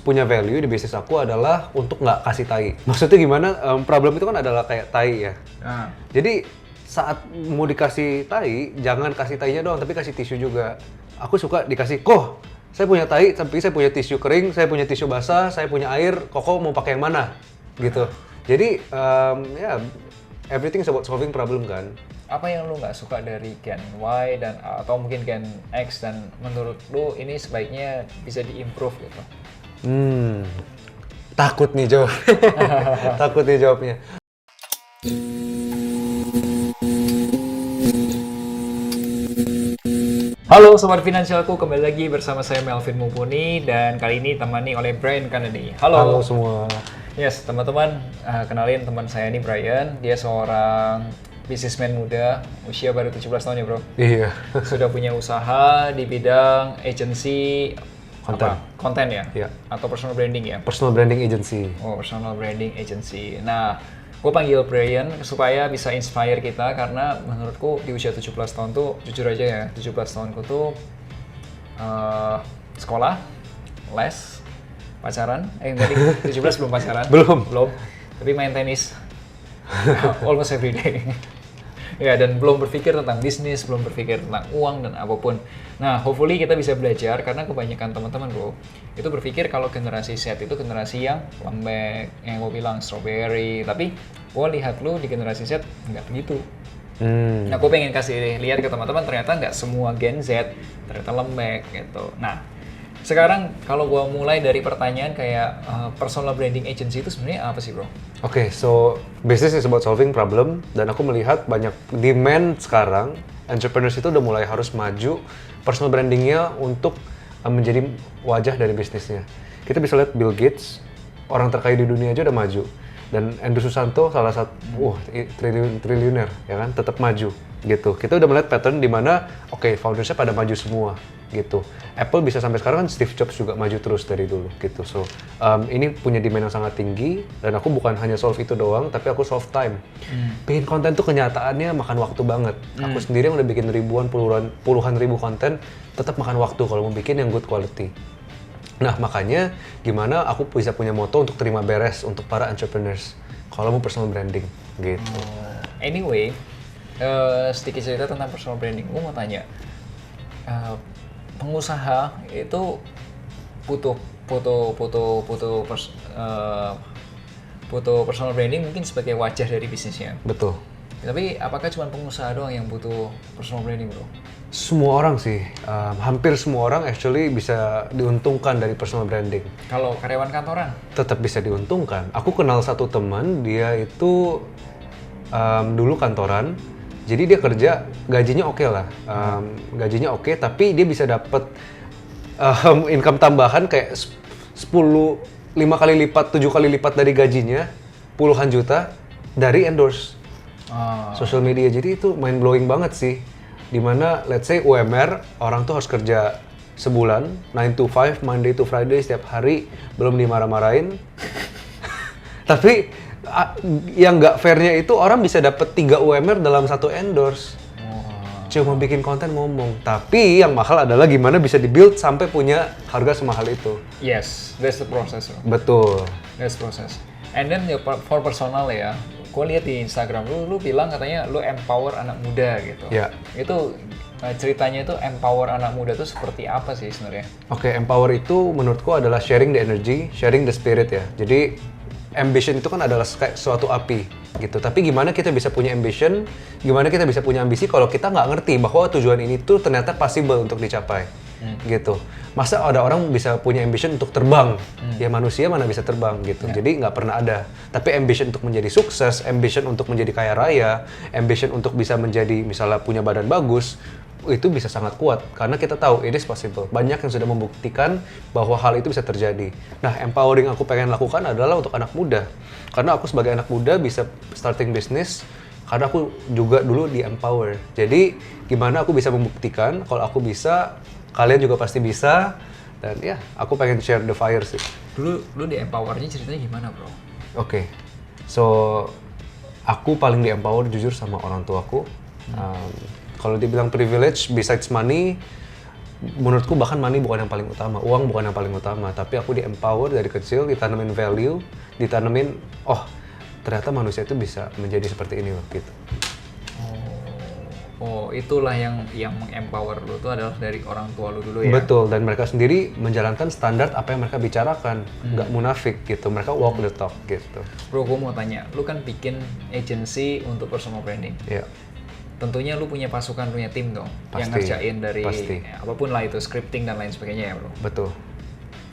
punya value di bisnis aku adalah untuk nggak kasih tai. Maksudnya gimana? Problem itu kan adalah kayak tai ya. Jadi saat mau dikasih tai, jangan kasih tainya doang, tapi kasih tisu juga. Aku suka dikasih, "Koh, saya punya tai, tapi saya punya tisu kering, saya punya tisu basah, saya punya air, Koko mau pakai yang mana?" Gitu. Jadi, ya, everything is about solving problem kan. Apa yang lu nggak suka dari Gen Y dan atau mungkin Gen X dan menurut lu ini sebaiknya bisa diimprove gitu? Takut nih jawab. Takut nih jawabnya. Halo Sobat Finansialku, kembali lagi bersama saya Melvin Mumpuni dan kali ini ditemani oleh Brian Kennedy. Halo semua. Yes, teman-teman, kenalin teman saya ini Brian. Dia seorang businessman muda, usia baru 17 tahun ya bro. Iya. Sudah punya usaha di bidang agency konten ya? Iya. Atau personal branding ya? Personal branding agency. Oh, personal branding agency. Nah, gue panggil Brian supaya bisa inspire kita karena menurutku di usia 17 tahun tuh, jujur aja ya, 17 tahunku tuh sekolah, les, pacaran. Tadi 17 belum pacaran? Belum. Tapi main tenis almost every day. Ya, dan belum berpikir tentang bisnis, belum berpikir tentang uang dan apapun. Nah, hopefully kita bisa belajar karena kebanyakan teman-teman bro, itu berpikir kalau generasi Z itu generasi yang lembek, yang gue bilang strawberry. Tapi gue lihat lu di generasi Z nggak begitu. Nah, gue pengen kasih lihat ke teman-teman ternyata nggak semua Gen Z ternyata lembek gitu. Nah, sekarang kalau gue mulai dari pertanyaan kayak personal branding agency itu sebenarnya apa sih bro? Oke, so business is about solving problem dan aku melihat banyak demand sekarang, entrepreneurs itu udah mulai harus maju personal brandingnya untuk menjadi wajah dari bisnisnya. Kita bisa lihat Bill Gates, orang terkaya di dunia aja udah maju. Dan Andrew Susanto salah satu triliuner ya kan, tetap maju gitu. Kita udah melihat pattern di mana foundersnya pada maju semua gitu. Apple bisa sampai sekarang kan Steve Jobs juga maju terus dari dulu gitu. So ini punya demand yang sangat tinggi dan aku bukan hanya solve itu doang, tapi aku solve time. Bikin konten tuh kenyataannya makan waktu banget. Aku sendiri yang udah bikin ribuan, puluhan ribu konten, tetap makan waktu kalau mau bikin yang good quality. Nah, makanya gimana aku bisa punya moto untuk terima beres untuk para entrepreneurs kalau mau personal branding gitu. Anyway, sedikit cerita tentang personal branding. Gue mau tanya, pengusaha itu butuh personal branding mungkin sebagai wajah dari bisnisnya. Betul. Tapi apakah cuma pengusaha doang yang butuh personal branding bro? Semua orang sih, hampir semua orang actually bisa diuntungkan dari personal branding. Kalau karyawan kantoran? Tetap bisa diuntungkan. Aku kenal satu teman, dia itu dulu kantoran, jadi dia kerja gajinya oke lah, gajinya oke, tapi dia bisa dapat income tambahan kayak 5 kali lipat, 7 kali lipat dari gajinya, puluhan juta dari endorse social media. Jadi itu mind blowing banget sih. Dimana let's say UMR, orang tuh harus kerja sebulan, 9 to 5, Monday to Friday setiap hari, belum dimarah-marahin. Tapi yang nggak fairnya itu orang bisa dapat 3 UMR dalam satu endorse. Cuma bikin konten ngomong. Tapi yang mahal adalah gimana bisa dibuild sampai punya harga semahal itu. Yes, that's the process. Betul. That's the process. And then for personal ya, gue lihat di Instagram lu bilang katanya lu empower anak muda gitu. Ya. Itu ceritanya itu empower anak muda itu seperti apa sih sebenarnya? Oke, empower itu menurutku adalah sharing the energy, sharing the spirit ya. Jadi ambition itu kan adalah kayak suatu api gitu. Tapi gimana kita bisa punya ambition, gimana kita bisa punya ambisi kalau kita nggak ngerti bahwa tujuan ini tuh ternyata possible untuk dicapai gitu. Masa ada orang bisa punya ambition untuk terbang, ya manusia mana bisa terbang gitu. Jadi nggak pernah ada. Tapi ambition untuk menjadi sukses, ambition untuk menjadi kaya raya, ambition untuk bisa menjadi misalnya punya badan bagus, itu bisa sangat kuat karena kita tahu it is possible. Banyak yang sudah membuktikan bahwa hal itu bisa terjadi. Nah, empowering aku pengen lakukan adalah untuk anak muda. Karena aku sebagai anak muda bisa starting business karena aku juga dulu di empower. Jadi gimana aku bisa membuktikan kalau aku bisa, kalian juga pasti bisa. Dan ya, aku pengen share the fire sih. Dulu di empowernya ceritanya gimana bro? Oke, so aku paling di empower jujur sama orang tuaku. Kalau dibilang privilege, besides money, menurutku bahkan money bukan yang paling utama, uang bukan yang paling utama, tapi aku di empower dari kecil, ditanemin value, ditanemin, oh ternyata manusia itu bisa menjadi seperti ini loh, gitu. Oh, itulah yang empower lu tuh adalah dari orang tua lu dulu ya? Betul, dan mereka sendiri menjalankan standar apa yang mereka bicarakan, nggak munafik gitu, mereka walk the talk gitu. Bro, gue mau tanya, lu kan bikin agency untuk personal branding. Iya. Tentunya lu punya pasukan, punya tim dong, yang Pasti, ngerjain dari pasti. apapun lah itu, scripting dan lain sebagainya ya bro. Betul.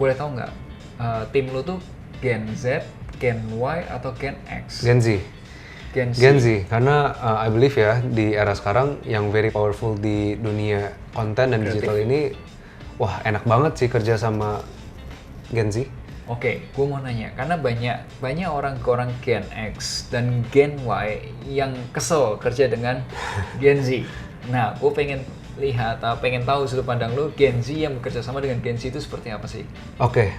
Boleh tahu nggak, tim lu tuh Gen Z, Gen Y, atau Gen X? Gen Z. Gen Z. Gen Z, karena I believe ya, di era sekarang yang very powerful di dunia konten dan digital ini, wah enak banget sih kerja sama Gen Z. Oke, gue mau nanya, karena banyak orang Gen X dan Gen Y yang kesel kerja dengan Gen Z. Nah, gue pengen lihat, pengen tahu sudut pandang lu, Gen Z yang bekerja sama dengan Gen Z itu seperti apa sih? Oke,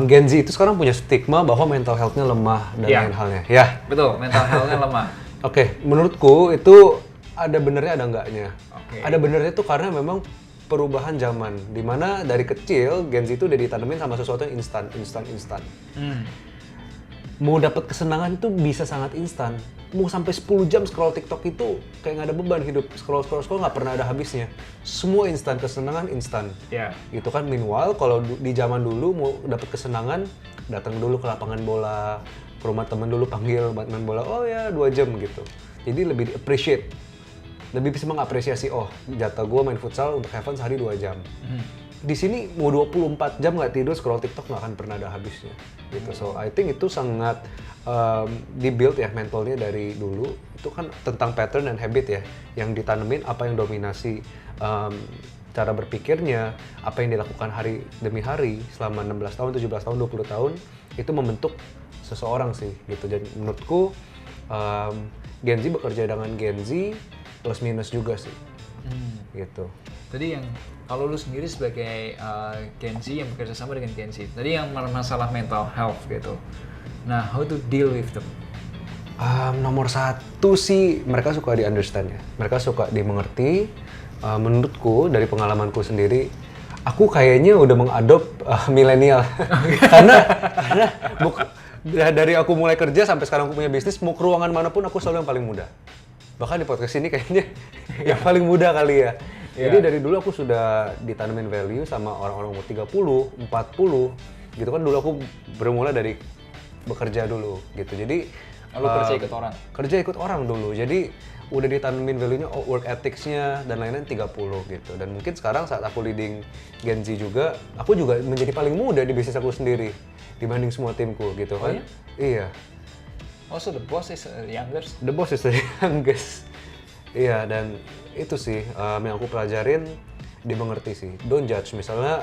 Gen Z itu sekarang punya stigma bahwa mental health-nya lemah dan lain halnya. Ya. Betul, mental health-nya lemah. Oke, menurutku itu ada benernya ada enggaknya. Oke. Ada benernya itu karena memang perubahan zaman, dimana dari kecil Gen Z itu udah ditanemin sama sesuatu yang instan. Mau dapat kesenangan itu bisa sangat instan. Mau sampai 10 jam scroll TikTok itu kayak nggak ada beban hidup. Scroll nggak pernah ada habisnya. Semua instan, kesenangan instan. Ya. Gitu kan. Meanwhile kalau di zaman dulu mau dapat kesenangan, datang dulu ke lapangan bola, ke rumah temen dulu panggil buat main bola. Oh ya 2 jam gitu. Jadi lebih appreciate. Lebih bisa mengapresiasi, oh jatah gue main futsal untuk have fun sehari 2 jam. Di sini mau 24 jam nggak tidur scroll TikTok nggak akan pernah ada habisnya. Gitu. So I think itu sangat dibuild ya mentalnya dari dulu. Itu kan tentang pattern dan habit ya, yang ditanemin apa yang dominasi cara berpikirnya, apa yang dilakukan hari demi hari selama 16 tahun, 17 tahun, 20 tahun itu membentuk seseorang sih gitu. Dan menurutku Gen Z bekerja dengan Gen Z plus minus juga sih. Gitu. Tadi yang kalau lu sendiri sebagai Gen Z yang bekerja sama dengan Gen Z, tadi yang masalah mental health gitu. Nah, how to deal with them? Nomor satu sih mereka suka di understand ya, mereka suka dimengerti. Menurutku dari pengalamanku sendiri, aku kayaknya udah mengadop milenial. karena dari aku mulai kerja sampai sekarang aku punya bisnis, mau ke ruangan manapun aku selalu yang paling muda. Bahkan di podcast ini kayaknya yang paling muda kali ya. Jadi dari dulu aku sudah ditanemin value sama orang-orang umur 30, 40 gitu kan. Dulu aku bermula dari bekerja dulu gitu. Jadi Lalu kerja ikut orang? Kerja ikut orang dulu. Jadi udah ditanemin value-nya, work ethics-nya dan lain-lain 30 gitu. Dan mungkin sekarang saat aku leading Gen Z juga, aku juga menjadi paling muda di bisnis aku sendiri dibanding semua timku gitu kan. ya? Iya. Also the boss is youngest? The boss is the youngest. Iya, dan itu sih yang aku pelajarin, dimengerti sih. Don't judge. Misalnya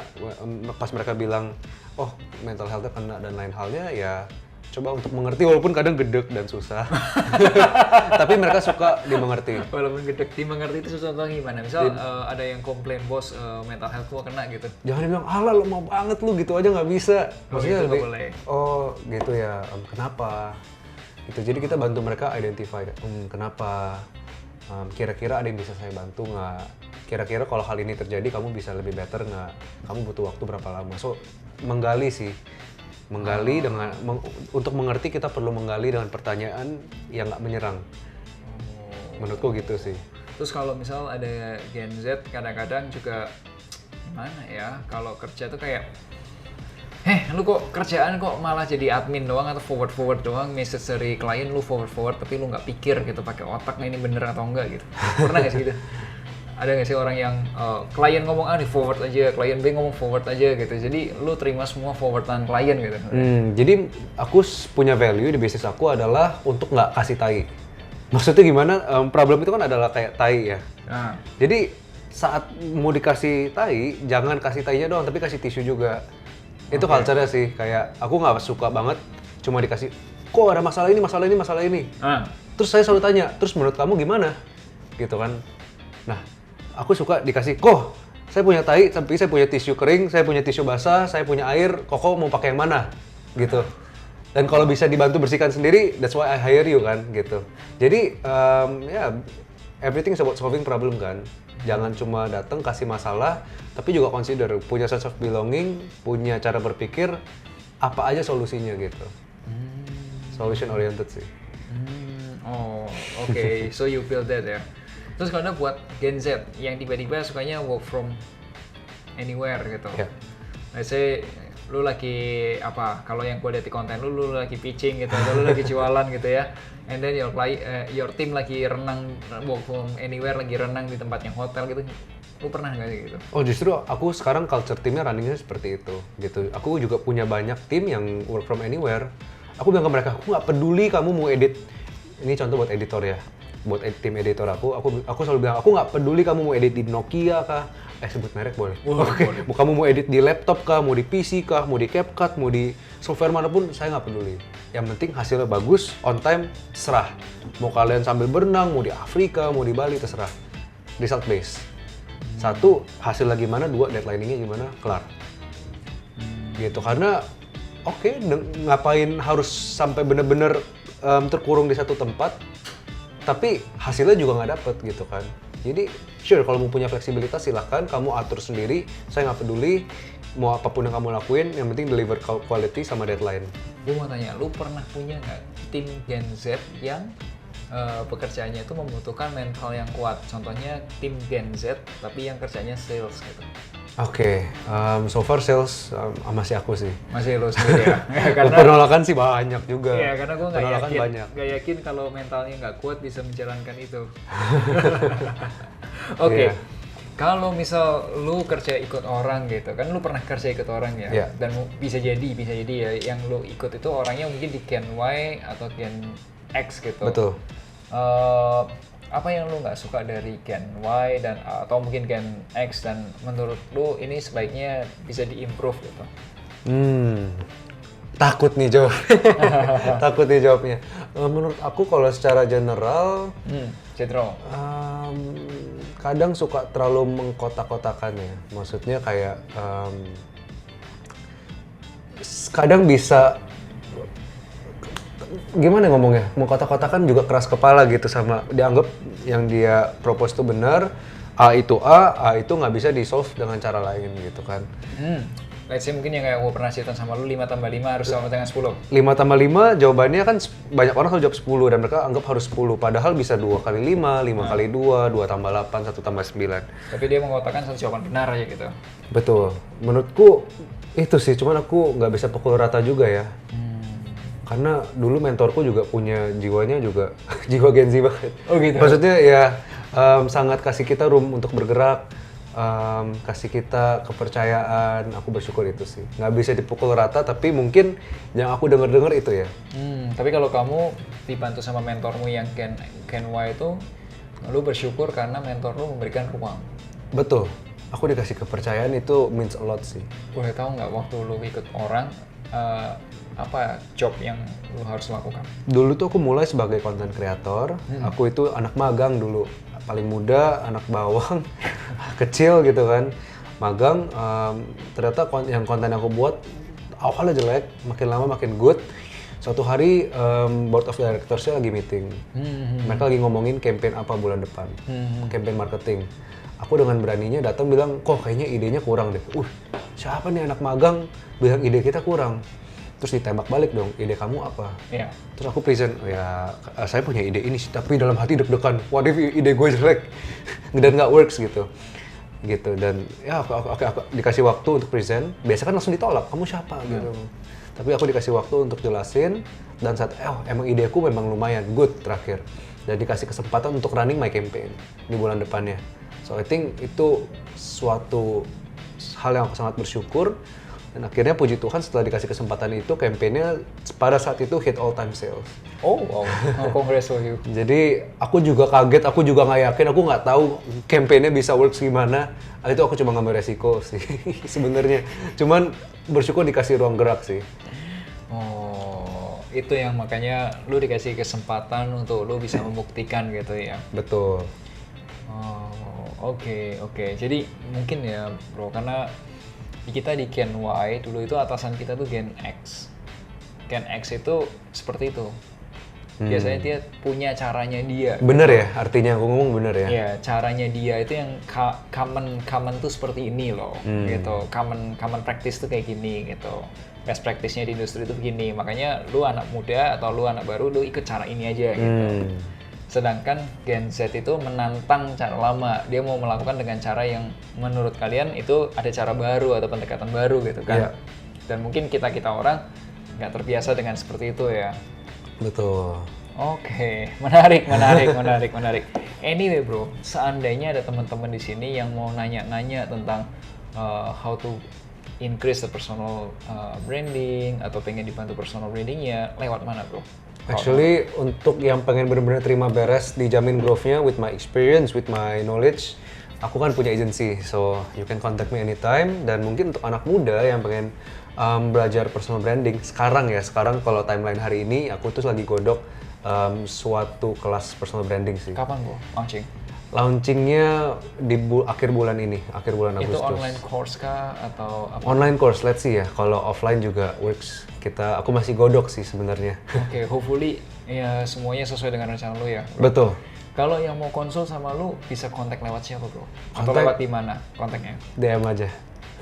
pas mereka bilang, oh mental health-nya kena dan lain halnya, ya coba untuk mengerti walaupun kadang gedek dan susah. Tapi mereka suka dimengerti. Walaupun gedek, dimengerti itu contohnya gimana? Misal ada yang komplain bos mental health gua kena gitu. Jangan dibilang, alah lemah banget lu gitu aja nggak bisa. Maksudnya gitu lebih, nggak boleh. oh gitu ya, kenapa? Gitu. Jadi kita bantu mereka identify, kenapa? Kira-kira ada yang bisa saya bantu nggak? Kira-kira kalau hal ini terjadi kamu bisa lebih better nggak? Kamu butuh waktu berapa lama? So menggali sih, menggali dengan untuk mengerti kita perlu menggali dengan pertanyaan yang nggak menyerang. Menurutku gitu sih. Terus kalau misal ada Gen Z kadang-kadang juga gimana ya? Kalau kerja tuh kayak lu kok kerjaan kok malah jadi admin doang atau forward doang, message dari klien lu forward tapi lu nggak pikir gitu pakai otak, nah ini bener atau enggak gitu. Pernah nggak sih gitu? Ada nggak sih orang yang klien ngomong A di forward aja, klien B ngomong forward aja gitu, jadi lu terima semua forwardan klien gitu? Jadi aku punya value di bisnis aku adalah untuk nggak kasih tai. Maksudnya gimana? Problem itu kan adalah kayak tai ya. Nah. Jadi saat mau dikasih tai, jangan kasih tainya doang, tapi kasih tisu juga. Itu culture-nya sih, kayak aku nggak suka banget cuma dikasih, kok ada masalah ini. Terus saya selalu tanya, terus menurut kamu gimana? Gitu kan. Nah, aku suka dikasih, kok saya punya tai, tapi saya punya tisu kering, saya punya tisu basah, saya punya air, kok mau pakai yang mana? Gitu. Dan kalau bisa dibantu bersihkan sendiri, that's why I hire you kan, gitu. Jadi, ya everything is about solving problem kan. Jangan cuma datang kasih masalah, tapi juga consider punya sense of belonging, punya cara berpikir apa aja solusinya gitu. Solution oriented sih. Oh, oke. So you feel that ya. Terus kalau buat Gen Z yang tiba-tiba sukanya work from anywhere gitu. Yeah. Let's say lu lagi apa? Kalau yang gue lihat di konten lu lagi pitching gitu, atau lu lagi jualan gitu ya. And then your team lagi renang work from anywhere, lagi renang di tempat yang hotel gitu. Lu pernah nggak sih gitu? Oh justru aku sekarang culture timnya runningnya seperti itu gitu. Aku juga punya banyak tim yang work from anywhere. Aku bilang ke mereka, aku nggak peduli kamu mau edit. Ini contoh buat editor ya, buat tim editor aku selalu bilang, aku nggak peduli kamu mau edit di Nokia kah, sebut merek boleh? Oke. Kamu mau edit di laptop kah, mau di PC kah, mau di CapCut, mau di software manapun, saya nggak peduli. Yang penting hasilnya bagus, on time, terserah. Mau kalian sambil berenang, mau di Afrika, mau di Bali, terserah. Result based. Satu, hasilnya gimana, dua, deadline-nya gimana, kelar. Gitu, karena ngapain harus sampai bener-bener terkurung di satu tempat, tapi hasilnya juga nggak dapet gitu kan. Jadi sure kalau mau punya fleksibilitas silahkan, kamu atur sendiri, saya nggak peduli mau apapun yang kamu lakuin, yang penting deliver quality sama deadline. Gue mau tanya, lu pernah punya nggak tim Gen Z yang pekerjaannya itu membutuhkan mental yang kuat? Contohnya tim Gen Z tapi yang kerjanya sales gitu. Oke, so far sales masih aku sih. Masih lo sendiri ya? Karena penolakan sih banyak juga. Iya, karena gue banyak. nggak yakin kalau mentalnya nggak kuat bisa menjalankan itu. Oke, kalau misal lu kerja ikut orang gitu, kan lu pernah kerja ikut orang ya? Yeah. Dan bisa jadi ya yang lu ikut itu orangnya mungkin di Gen Y atau Gen X gitu. Betul. Apa yang lu nggak suka dari Gen Y dan atau mungkin Gen X dan menurut lu ini sebaiknya bisa diimprove gitu? Takut nih jawabnya. Menurut aku kalau secara general, kadang suka terlalu mengkotak-kotakan ya. Maksudnya kayak kadang bisa gimana ngomongnya, mau kotak-kotakan juga keras kepala gitu, sama dianggap yang dia propose itu benar, A itu nggak bisa di-solve dengan cara lain gitu kan. Let's say mungkin yang kayak gue pernah cerita sama lu 5 tambah 5 harus sama dengan 10. 5 tambah 5 jawabannya kan banyak orang selalu jawab 10 dan mereka anggap harus 10, padahal bisa 2 kali 5, 5 kali 2, 2 tambah 8, 1 tambah 9. Tapi dia mengatakan satu jawaban benar aja gitu. Betul, menurutku itu sih, cuman aku nggak bisa pukul rata juga ya. Karena dulu mentorku juga punya jiwanya juga jiwa Gen Z banget. Oh gitu. Maksudnya ya sangat kasih kita room untuk bergerak, kasih kita kepercayaan. Aku bersyukur itu sih. Nggak bisa dipukul rata, tapi mungkin yang aku dengar itu ya. Tapi kalau kamu dibantu sama mentormu yang Gen Y itu, lu bersyukur karena mentor lu memberikan ruang. Betul. Aku dikasih kepercayaan itu means a lot sih. Boleh tahu nggak waktu lu ikut orang, apa job yang lu harus lakukan? Dulu tuh aku mulai sebagai content creator. Aku itu anak magang dulu, paling muda, anak bawang, kecil gitu kan. Magang, ternyata yang konten yang aku buat awalnya jelek, makin lama makin good. Suatu hari board of directors-nya lagi meeting. Mereka lagi ngomongin campaign apa bulan depan, campaign marketing. Aku dengan beraninya datang bilang, kok kayaknya idenya kurang deh. Siapa nih anak magang bilang ide kita kurang? Terus ditembak balik dong, ide kamu apa? Iya. Terus aku present, saya punya ide ini sih, tapi dalam hati deg-degan. What if ide gue jelek dan nggak works gitu. Dan ya aku dikasih waktu untuk present. Biasa kan langsung ditolak, kamu siapa gitu. Tapi aku dikasih waktu untuk jelasin, dan saat emang ideku memang lumayan good terakhir. Dan dikasih kesempatan untuk running my campaign di bulan depannya. So I think itu suatu hal yang aku sangat bersyukur. Dan akhirnya puji Tuhan setelah dikasih kesempatan itu, campaign-nya pada saat itu hit all time sales. Oh wow, congrats for you. Jadi aku juga kaget, aku juga nggak yakin, aku nggak tahu campaign-nya bisa works gimana. Itu aku cuma ngambil resiko sih sebenarnya. Cuman bersyukur dikasih ruang gerak sih. Oh, itu yang makanya lu dikasih kesempatan untuk lu bisa membuktikan gitu ya. Betul. Oh, oke. Jadi mungkin ya bro, karena kita di Gen Y dulu itu atasan kita tuh Gen X. Gen X itu seperti itu. Biasanya dia punya caranya dia. Bener ya, artinya aku ngomong bener ya. Ya, caranya dia itu yang common tuh seperti ini loh, gitu. Common practice tuh kayak gini gitu. Best practice-nya di industri itu begini. Makanya lu anak muda atau lu anak baru, lu ikut cara ini aja gitu. Sedangkan Gen Z itu menantang cara lama. Dia mau melakukan dengan cara yang menurut kalian itu ada cara baru atau pendekatan baru gitu kan. Iya. Dan mungkin kita orang nggak terbiasa dengan seperti itu ya. Betul. Oke, menarik. Anyway bro, seandainya ada teman-teman di sini yang mau nanya-nanya tentang how to increase the personal branding atau pengen dibantu personal brandingnya, lewat mana bro? Actually, untuk yang pengen benar-benar terima beres dijamin growth-nya with my experience, with my knowledge, aku kan punya agency, so you can contact me anytime. Dan mungkin untuk anak muda yang pengen belajar personal branding, sekarang kalau timeline hari ini, aku tuh lagi godok suatu kelas personal branding sih. Kapan bro launching? Launchingnya di akhir bulan ini, akhir bulan Agustus. Itu online course kah atau apa? Online course, let's see ya. Kalau offline juga works. Aku masih godok sih sebenarnya. Oke, hopefully ya semuanya sesuai dengan rencana lu ya. Betul. Kalau yang mau konsul sama lu bisa kontak lewat siapa bro? Atau Kontak- lewat di mana kontaknya? DM aja,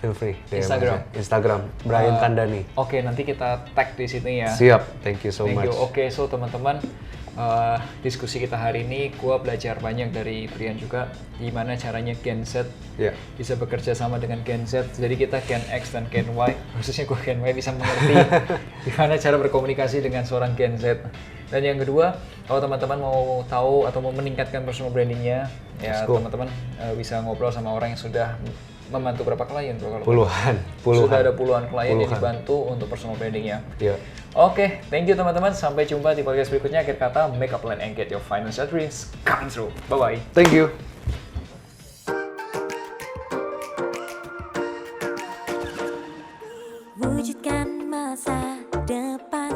feel free. DM Instagram? aja. Instagram, Brian Kandani. Oke, nanti kita tag di sini ya. Siap, thank you so Thank much. you. Oke, so teman-teman, diskusi kita hari ini, gua belajar banyak dari Brian juga, gimana caranya Gen Z Ya. bisa bekerja sama dengan Gen Z. Jadi kita Gen X dan Gen Y, khususnya gua Gen Y bisa mengerti gimana cara berkomunikasi dengan seorang Gen Z. Dan yang kedua, kalau teman-teman mau tahu atau mau meningkatkan personal brandingnya, ya Let's go. teman-teman bisa ngobrol sama orang yang sudah membantu berapa klien bro? Kalau Puluhan. sudah ada puluhan klien yang dibantu untuk personal brandingnya. Ya. Oke, thank you teman-teman. Sampai jumpa di podcast berikutnya. Akhir kata, make a plan and get your financial dreams coming true. Bye-bye. Thank you. Wujudkan masa depan.